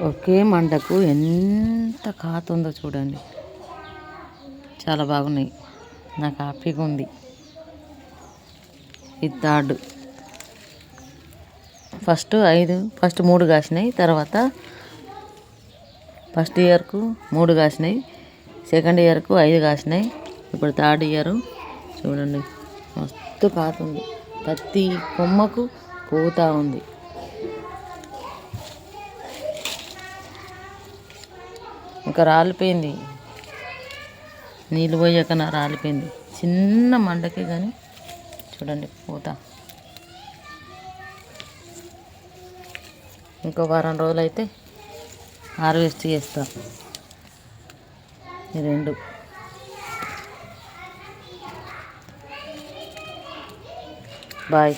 ఒకే మంటకు ఎంత కాతుందో చూడండి. చాలా బాగున్నాయి. నాకు హ్యాపీగా ఉంది. ఇది థర్డ్. ఫస్ట్ 3 కాసినాయి. తర్వాత ఫస్ట్ ఇయర్కు 3 కాసినాయి. సెకండ్ ఇయర్కు 5 కాసినాయి. ఇప్పుడు థర్డ్ ఇయర్ చూడండి మస్తు కాతుంది. ప్రతి కొమ్మకు పోతా ఉంది. ఇంకా రాలిపోయింది, నీళ్ళు పోయాక రాలిపోయింది. చిన్న మండకే కానీ చూడండి పూత. ఇంకో వారం రోజులు అయితే హార్వెస్ట్ చేస్తా. ఈ 2. బాయ్.